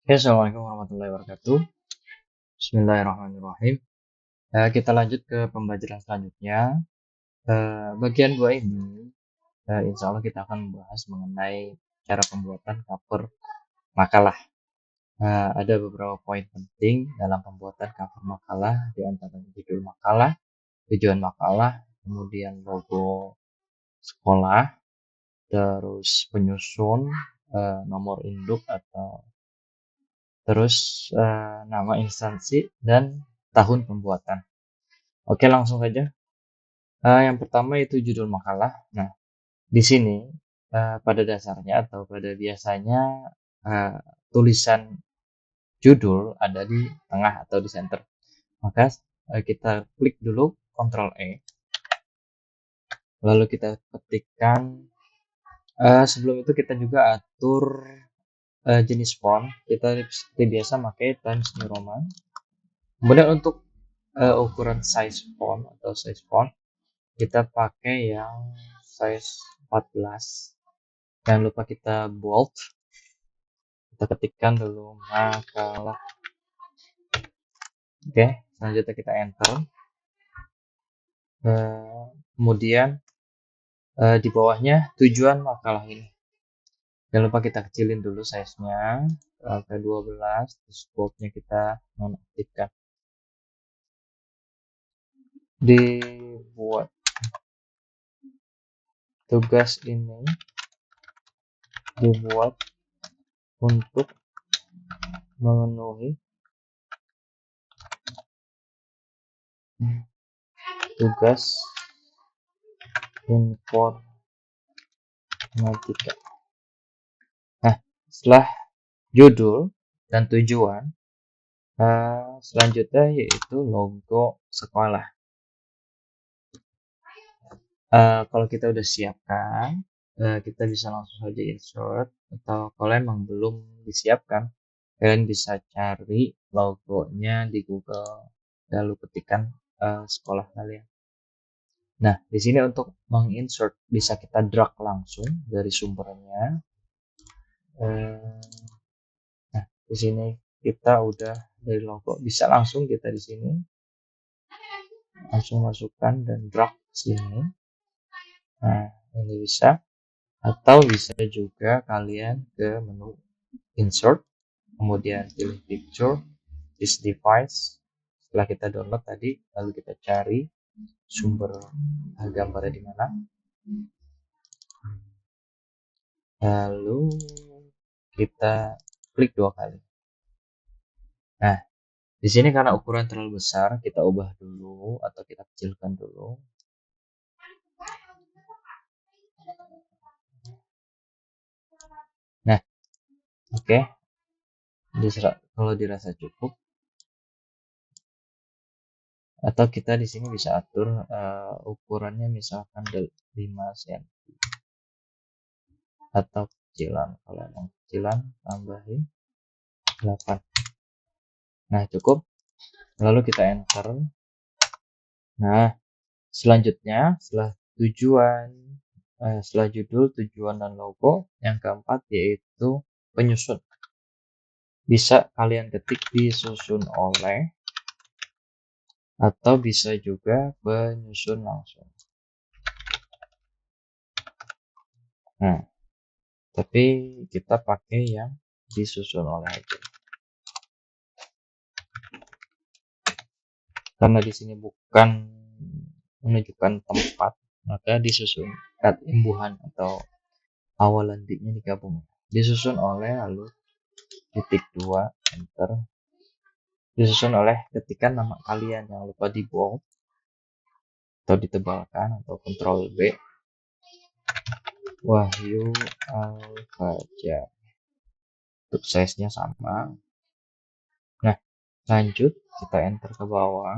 Oke, Assalamualaikum warahmatullahi wabarakatuh. Bismillahirrahmanirrahim. Kita lanjut ke pembelajaran selanjutnya. Bagian 2 ini, insya Allah kita akan membahas mengenai cara pembuatan cover makalah. Ada beberapa poin penting dalam pembuatan cover makalah, di antaranya judul makalah, tujuan makalah, kemudian logo sekolah, terus penyusun, nomor induk atau terus nama instansi dan tahun pembuatan. Oke, langsung saja. Yang pertama itu judul makalah. Nah, di sini pada dasarnya atau pada biasanya uh, tulisan judul ada di tengah atau di center. Maka kita klik dulu Ctrl E, lalu kita ketikkan. Sebelum itu kita juga atur jenis font. Kita seperti biasa pakai Times New Roman. Kemudian untuk ukuran size font atau size font kita pakai yang size 14. Jangan lupa kita bold. Kita ketikkan dulu makalah. Oke, selanjutnya kita enter. Kemudian di bawahnya tujuan makalah ini. Jangan lupa kita kecilin dulu size-nya sampai 12. Terus bold-nya kita nonaktifkan. Dibuat tugas ini dibuat untuk memenuhi tugas informatika. Nah, setelah judul dan tujuan, selanjutnya yaitu logo sekolah. Kalau kita udah siapkan, kita bisa langsung saja insert, atau kalau emang belum disiapkan, kalian bisa cari logonya di Google, lalu ketikkan sekolah kalian. Nah, di sini untuk menginsert bisa kita drag langsung dari sumbernya. Nah, di sini kita udah dari logo, bisa langsung kita di sini langsung masukkan dan drag sini. Nah, ini bisa, atau bisa juga kalian ke menu insert, kemudian pilih picture, this device. Setelah kita download tadi, lalu kita cari sumber gambarnya di mana. Lalu kita klik 2 kali. Nah, di sini karena ukuran terlalu besar, kita ubah dulu atau kita kecilkan dulu. Nah, oke. Kalau dirasa cukup, atau kita di sini bisa atur ukurannya misalkan 5 cm atau kecilan. Kalau yang kecilan tambahin 8. Nah, cukup. Lalu kita enter. Nah, selanjutnya setelah setelah judul, tujuan, dan logo, yang keempat yaitu penyusun. Bisa kalian ketik disusun oleh, atau bisa juga penyusun langsung. Nah, tapi kita pakai yang disusun oleh aja. Karena di sini bukan menunjukkan tempat, maka disusun imbuhan atau awal lantiknya digabung. Disusun oleh, lalu titik 2, enter. Disusun oleh, ketikkan nama kalian, jangan lupa di bold atau ditebalkan, atau Ctrl B. Wahyu Al-Fajar. Untuk size-nya sama. Nah, lanjut kita enter ke bawah.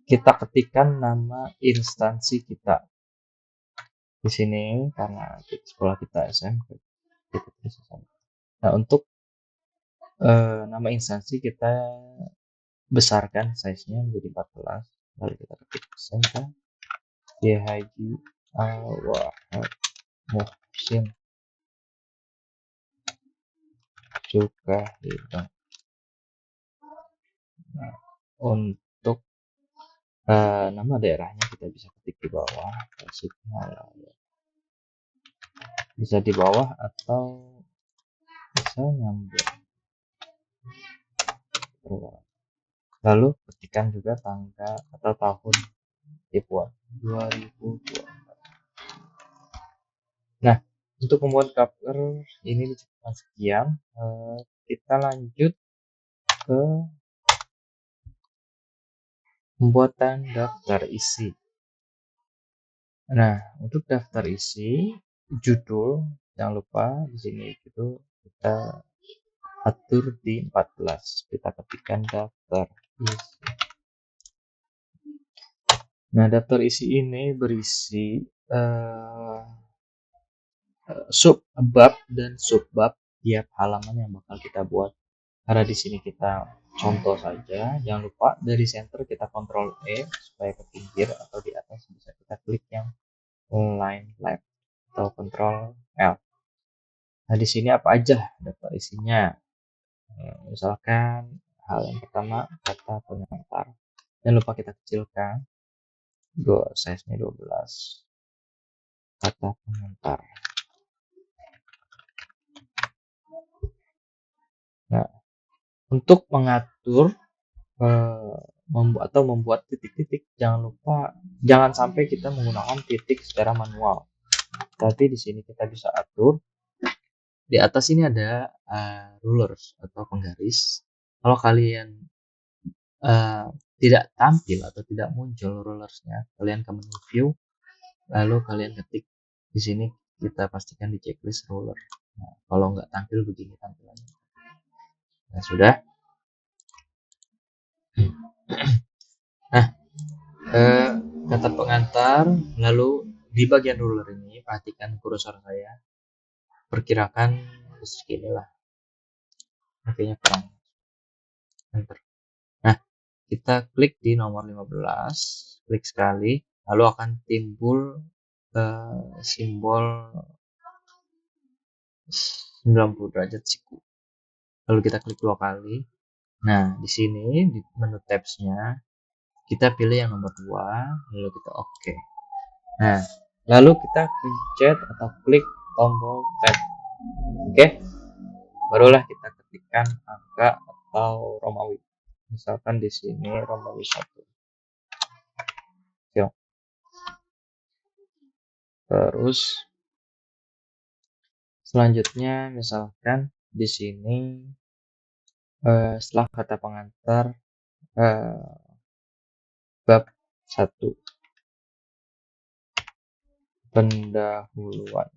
Kita ketikkan nama instansi kita di sini karena sekolah kita SMK. Nah, untuk nama instansi kita besarkan size-nya menjadi 14. Lalu kita ketik SMK YHG Awal Muhsin juga hilang. Nah, untuk nama daerahnya kita bisa ketik di bawah, Tasikmalaya. Bisa di bawah atau bisa nyambung. Lalu ketikkan juga tanggal atau tahun tipuan 2002. Nah, untuk membuat cover ini cukupkan sekian. Kita lanjut ke pembuatan daftar isi. Nah, untuk daftar isi, judul jangan lupa di sini itu kita atur di 14. Kita ketikkan daftar isi. Nah, daftar isi ini berisi subbab dan subbab tiap halaman yang bakal kita buat. Karena di sini kita contoh saja, jangan lupa dari center kita Ctrl E supaya ke pinggir, atau di atas bisa kita klik yang line left atau Ctrl L. Nah, di sini apa aja daftar isinya? Misalkan hal yang pertama kata pengantar. Jangan lupa kita kecilkan, size-nya 12. Kata pengantar. Nah, untuk mengatur membuat titik-titik, jangan sampai kita menggunakan titik secara manual. Tapi di sini kita bisa atur. Di atas ini ada rulers atau penggaris. Kalau kalian tidak tampil atau tidak muncul rulersnya, kalian ke menu view, lalu kalian ketik di sini, kita pastikan di checklist ruler. Nah, kalau nggak tampil begini tampilannya. Nah, sudah. Nah, kata pengantar, lalu di bagian ruler ini perhatikan kursor saya, perkirakan seginilah, makanya kurang. Enter. Nah, kita klik di nomor 15, klik sekali, lalu akan timbul simbol 90 derajat siku. Lalu kita klik 2 kali. Nah, di sini di menu tabs-nya kita pilih yang nomor 2, lalu kita oke. Nah, lalu kita pencet atau klik tombol tab. Oke. Barulah kita ketikkan angka atau Romawi. Misalkan di sini Romawi 1. Yuk. Terus selanjutnya misalkan di sini setelah kata pengantar bab 1 pendahuluan.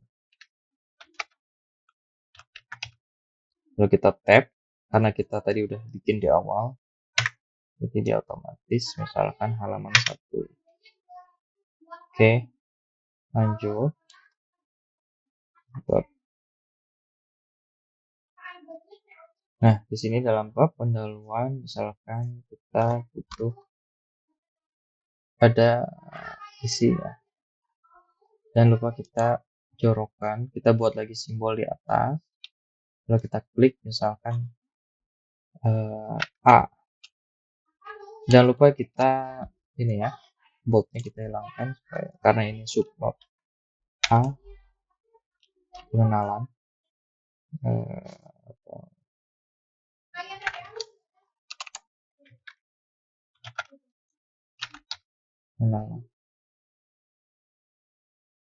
Lalu kita tab karena kita tadi udah bikin di awal, jadi dia otomatis misalkan halaman 1. Oke, lanjut. Bab. Nah, di sini dalam bab pendahuluan misalkan kita butuh ada isinya. Jangan lupa kita jorokkan, kita buat lagi simbol di atas. Lalu kita klik misalkan A. Jangan lupa kita ini ya, boldnya kita hilangkan supaya, karena ini subbab A, pengenalan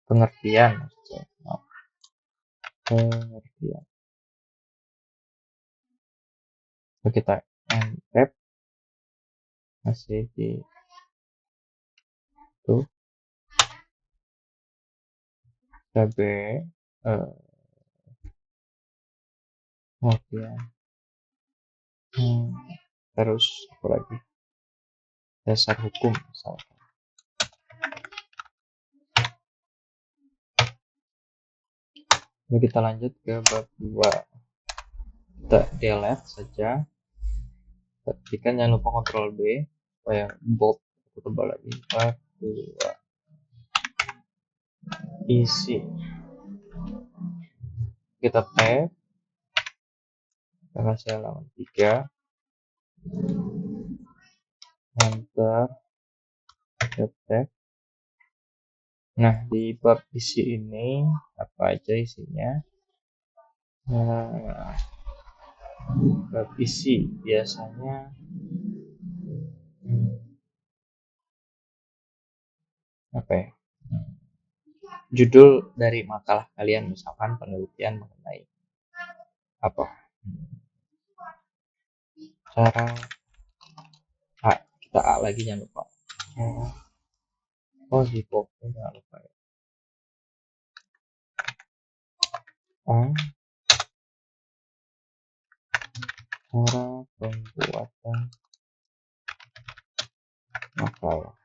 pengertian maksudnya. Pengertian. Lalu kita tab masih di itu KB pengertian. Terus apa lagi, dasar hukum misalkan. Lalu kita lanjut ke bab 2. Kita delete saja, ketikkan, jangan lupa Ctrl B supaya bold tebal lagi. Bab 2 isi, kita tab, kita kasih halaman 3, enter, kita tab. Nah, di bab isi ini apa aja isinya? Nah, bab isi biasanya apa ya? Judul dari makalah kalian, misalkan penelitian mengenai apa? Cara kita A lagi, jangan lupa. Oh, di pop jangan lupa ya. Cara pembuatan makalah.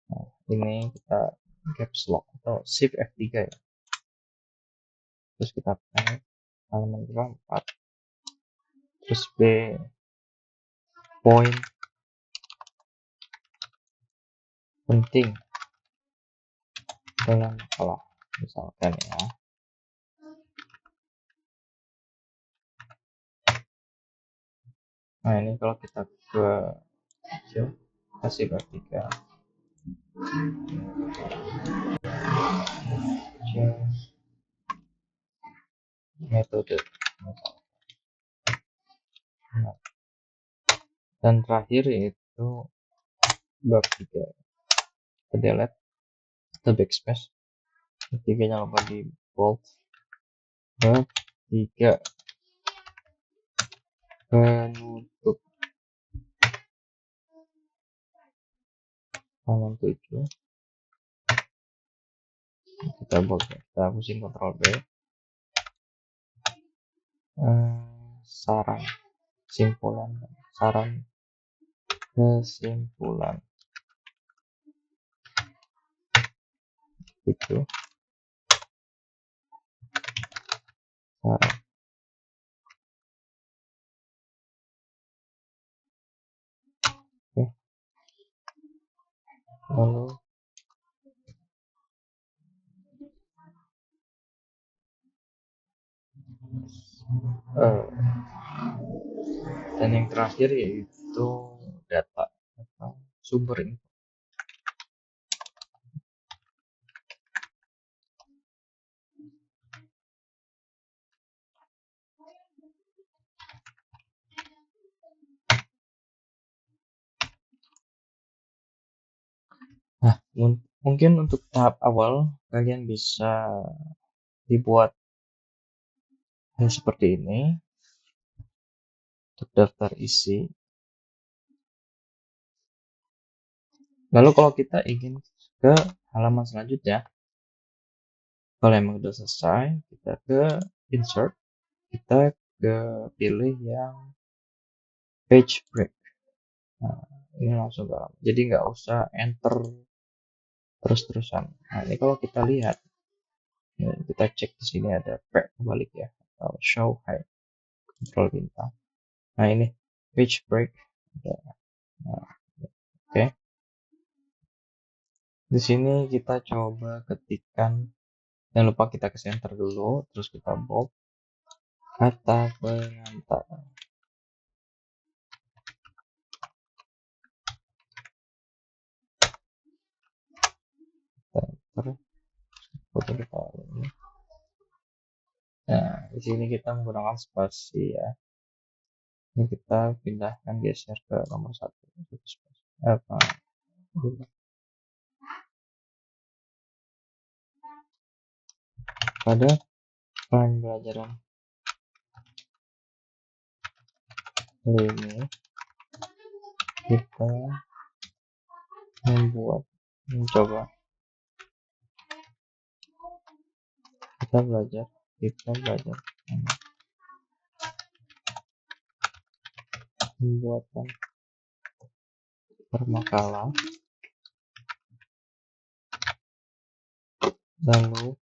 Nah, ini kita caps lock atau shift F3 ya. Terus kita type halaman 4, terus B point penting dalam makalah, misalkan ya. Nah, ini kalau kita ke kasih vertikal metode. Nah, dan terakhir yaitu bab 3, kita delete, kita backspace, ketiganya lupa di bold. Bab 3 penutup halaman 7, kita bold, kita pusing Ctrl B. Saran, kesimpulan, saran, kesimpulan itu saran. Oke. Lalu dan yang terakhir yaitu data atau sumber info. Nah, mungkin untuk tahap awal kalian bisa dibuat seperti ini untuk daftar isi. Lalu kalau kita ingin ke halaman selanjutnya, kalau emang udah selesai, kita ke insert, kita ke pilih yang page break. Nah, ini langsung ke halaman. Jadi nggak usah enter terus-terusan. Nah, ini kalau kita lihat, kita cek di sini ada back kebalik ya, atau show high, control bintang. Nah, ini page break. Nah, oke. Di sini kita coba ketikkan, jangan lupa kita ke center dulu, terus kita bold kata pengantar. Center, foto kita ini. Nah, di sini kita menggunakan spasi ya. Ini kita pindahkan, geser ke nomor 1. Apa? Pada pembelajaran ini kita mencoba kita belajar pembuatan permakalah, lalu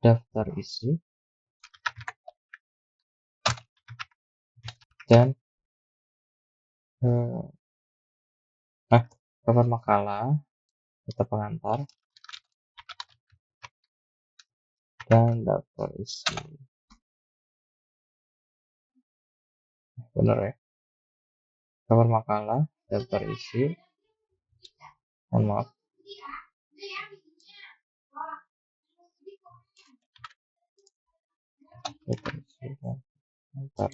daftar isi, dan cover makalah, kata pengantar, dan daftar isi. Benar ya? Cover makalah, daftar isi. Mohon maaf. Daftar isi dan pengantar.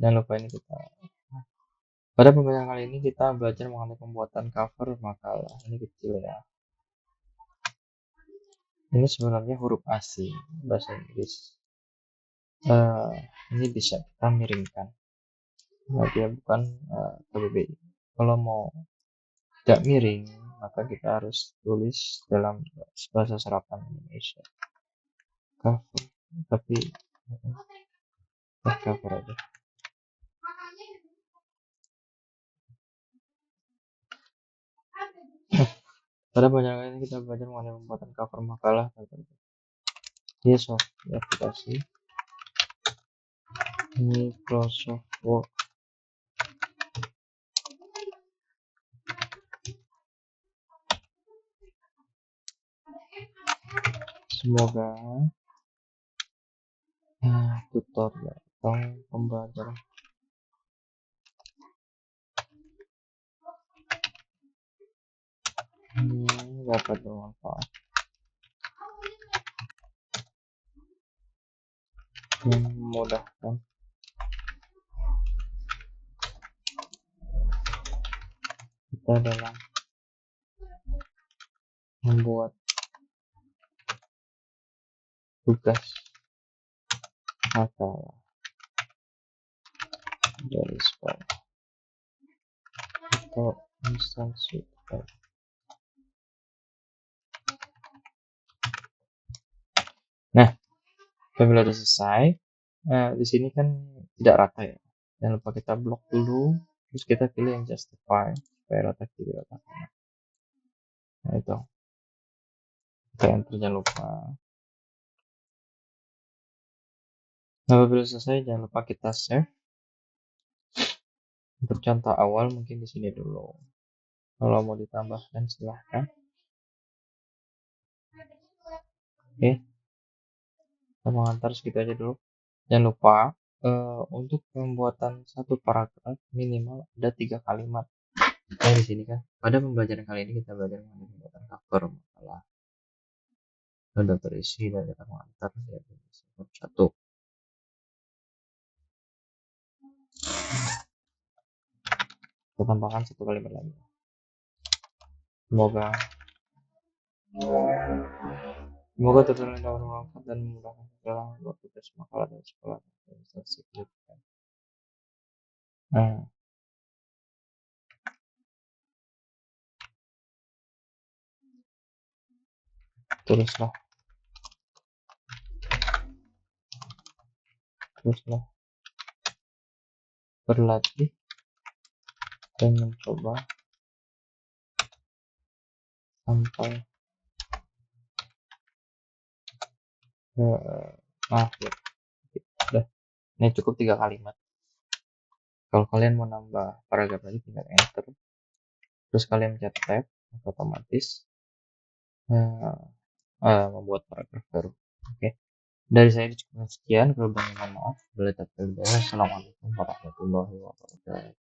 Jangan lupa ini kita. Pada pembelajaran kali ini kita belajar mengenai pembuatan cover makalah. Ini kecil ya. Ini sebenarnya huruf asing bahasa Inggris. Ini bisa kita miringkan. Nah, dia bukan KBBI. Kalau mau tidak miring, maka kita harus tulis dalam bahasa serapan Indonesia. Cover, tapi cover aja. Pada pelajaran ini kita belajar mengenai pembuatan cover makalah. Yes, aplikasi Microsoft Word. Semoga tutorial atau pembelajaran ini dapat bermanfaat dan memudahkan kita dalam membuat tugas makalah dari sekolah atau instansi. Nah, apabila sudah selesai, di sini kan tidak rata ya. Jangan lupa kita blok dulu, terus kita pilih yang justify supaya rata kiri rata kanan. Nah itu, kita enter jangan lupa. Nah, apabila selesai jangan lupa kita save. Untuk contoh awal mungkin di sini dulu. Kalau mau ditambahkan silahkan. Oke, kita mengantar segitu aja dulu. Jangan lupa untuk pembuatan satu paragraf minimal ada 3 kalimat. Nah di sini kan pada pembelajaran kali ini kita belajar mengenai pembuatan cover makalah, dan terisi dan kata pengantar yaitu satu. Kita tambahkan satu kalimat lagi. Semoga tutorial ini dapat bermanfaat dan memudahkan dalam membuat tugas makalah dari sekolah dan instansi pendidikan. Nah, teruslah berlatih dan mencoba sampai maaf ya, udah ini cukup 3 kalimat. Kalau kalian mau nambah paragraf lagi tinggal enter, terus kalian pencet tab, otomatis membuat paragraf baru. Oke, dari saya cukup sekian. Kalau mohon maaf. Assalamualaikum warahmatullahi wabarakatuh.